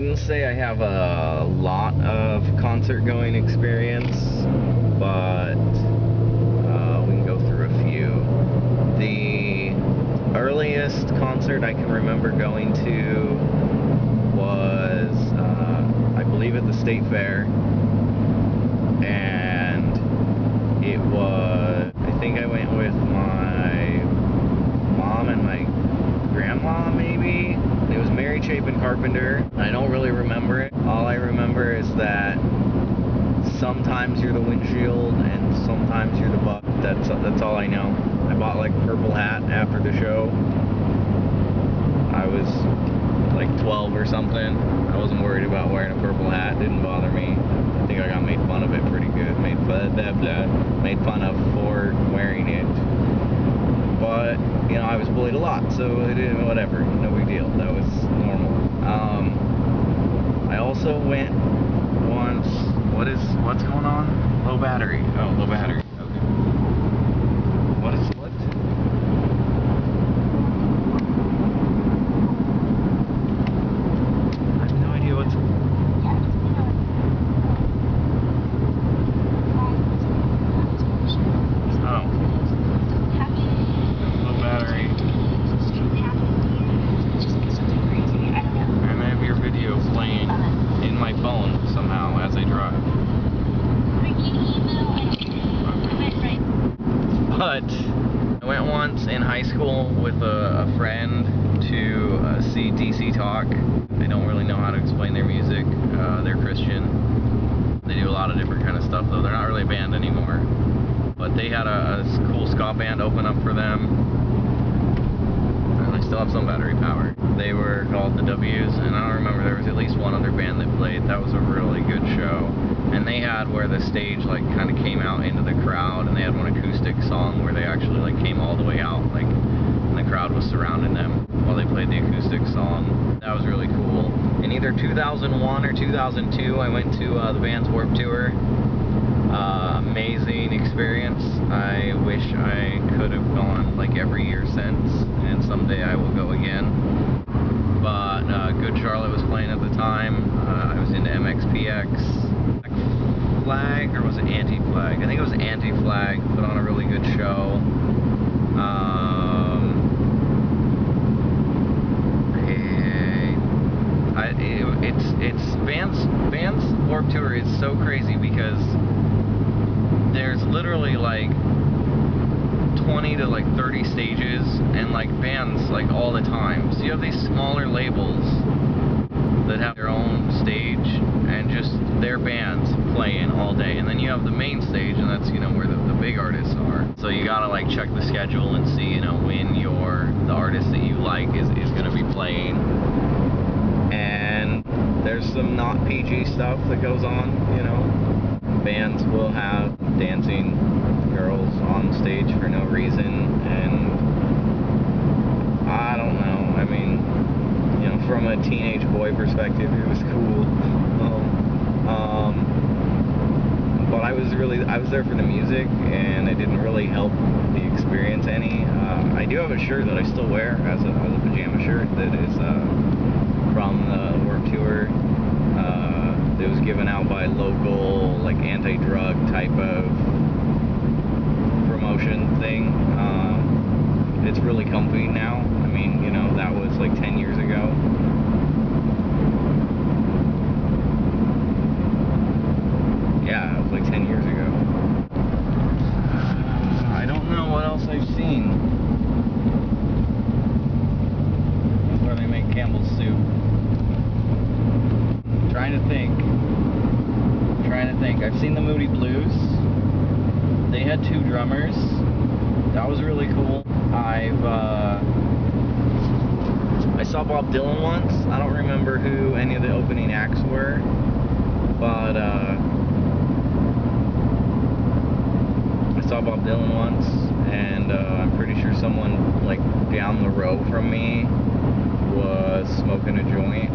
wouldn't say I have a lot of concert going experience, but we can go through a few. The earliest concert I can remember going to was, I believe, at the State Fair, and it was, I think I went with my mom and my grandma, maybe. It was Mary Chapin Carpenter. I don't really remember it. All I remember is that sometimes you're the windshield and sometimes you're the butt. That's all I know. I bought like a purple hat after the show. I was like 12 or something. I wasn't worried about wearing a purple hat. It didn't bother me. I think I got made fun of it pretty good. Made fun of for wearing it. But, you know, I was bullied a lot, so it didn't, whatever, no big deal. That was normal. I also went once. What's going on? Low battery. Oh, low battery. Okay. What? I have no idea what's. Oh. Low battery. And I have your video playing in my phone somehow as I drive. But I went once in high school with a friend to see DC Talk. They don't really know how to explain their music. They're Christian. They do a lot of different kind of stuff, though. They're not really a band anymore. But they had a cool ska band open up for them. And they still have some battery power. They were called the W's, and I don't remember, there was at least one other band that played. That was a really good show. And they had where the stage like kind of came out into the crowd, and they had one acoustic song where they actually like came all the way out, like, and the crowd was surrounding them while they played the acoustic song. That was really cool. In either 2001 or 2002, I went to the band's Warped Tour. Amazing experience. I wish I could have gone like every year since, and someday I will go again. But Good Charlotte was playing at the time. I was into MXPX. Flag, or was it Anti-Flag? I think it was Anti-Flag. Put on a really good show. It's Vans Warped Tour is so crazy because there's literally like 20 to like 30 stages and like bands like all the time. So you have these smaller labels that have their own stage and just their bands playing all day, and then you have the main stage, and that's, you know, where the big artists are. So you gotta like check the schedule and see, you know, when the artist that you like is gonna be playing. And there's some not PG stuff that goes on, you know. Bands will have dancing girls on stage for no reason, and I don't know. I mean, you know, from a teenage boy perspective, it was cool. But I was there for the music, and it didn't really help the experience any. I do have a shirt that I still wear as a pajama shirt that is from the Warped Tour. It was given out by a local, like, anti-drug type of promotion thing. It's really comfy now. I mean, you know, that was like 10 years ago. Yeah, it was like 10 years ago. I don't know what else I've seen. That's where they make Campbell's soup. Trying to think. I've seen the Moody Blues. They had 2 drummers. That was really cool. I saw Bob Dylan once. I don't remember who any of the opening acts were, but I saw Bob Dylan once, and I'm pretty sure someone like down the row from me was smoking a joint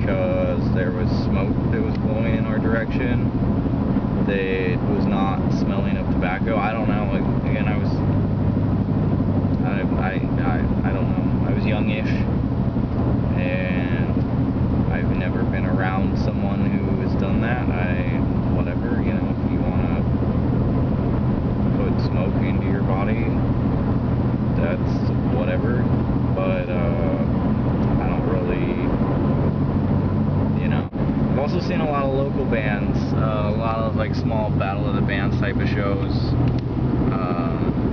because there was smoke that was blowing in our direction that was not smelling of tobacco. I don't know. Again, I don't know. I was youngish, and I've never a lot of local bands, a lot of like small battle of the bands type of shows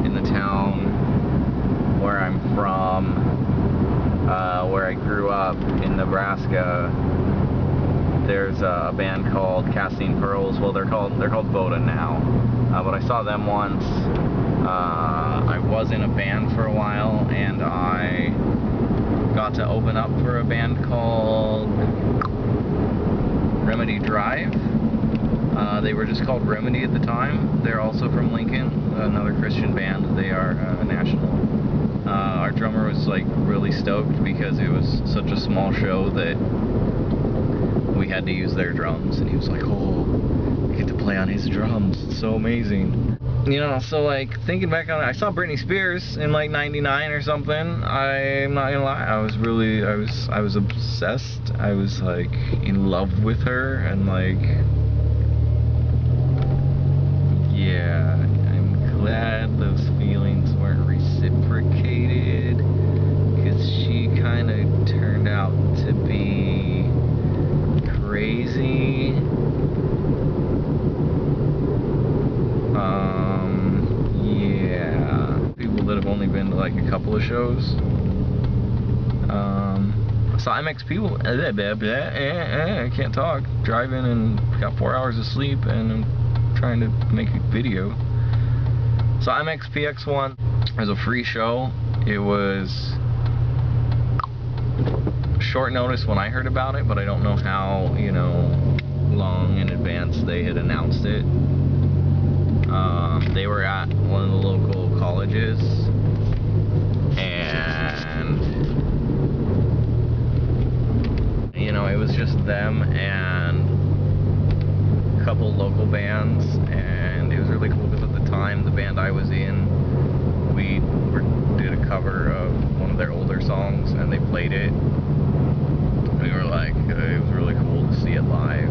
in the town where I'm from, where I grew up in Nebraska. There's a band called Casting Pearls. Well, they're called Voda now, but I saw them once. I was in a band for a while, and I got to open up for a band called Remedy Drive. They were just called Remedy at the time. They're also from Lincoln, another Christian band. They are national. Our drummer was like really stoked because it was such a small show that we had to use their drums, and he was like, oh, we get to play on his drums. It's so amazing. You know, so like thinking back on it, I saw Britney Spears in like '99 or something. I'm not gonna lie, I was obsessed. I was like in love with her, and like, yeah, I'm glad those feelings weren't reciprocated, because she kind of turned out to be crazy. Yeah, people that have only been to like a couple of shows. So MXP, I can't talk, driving and got 4 hours of sleep, and I'm trying to make a video. So MXPX1 was a free show. It was short notice when I heard about it, but I don't know how, you know, long in advance they had announced it. They were at one of the local colleges, and you know, it was just them and a couple local bands, and it was really cool because at the time the band I was in, we did a cover of one of their older songs, and they played it. We were like, it was really cool to see it live.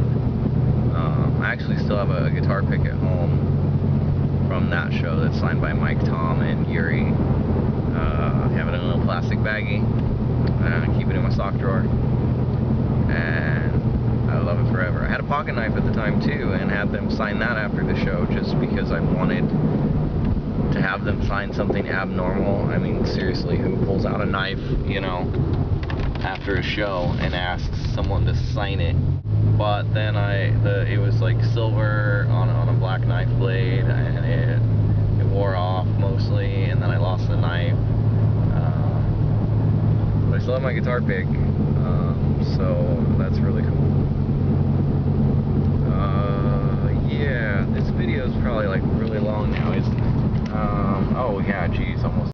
I actually still have a guitar pick at home from that show that's signed by Mike, Tom, and Yuri. I have it in a little plastic baggie, and I keep it in my sock drawer, and I love it forever. I had a pocket knife at the time too, and had them sign that after the show, just because I wanted to have them sign something abnormal. I mean, seriously, who pulls out a knife, you know, after a show and asks someone to sign it? But then it was like silver on a black knife blade, and it wore off mostly, and then I lost the knife. But I still have my guitar pick, so that's really cool. Yeah, this video is probably like really long now, isn't it? Oh yeah, geez, almost.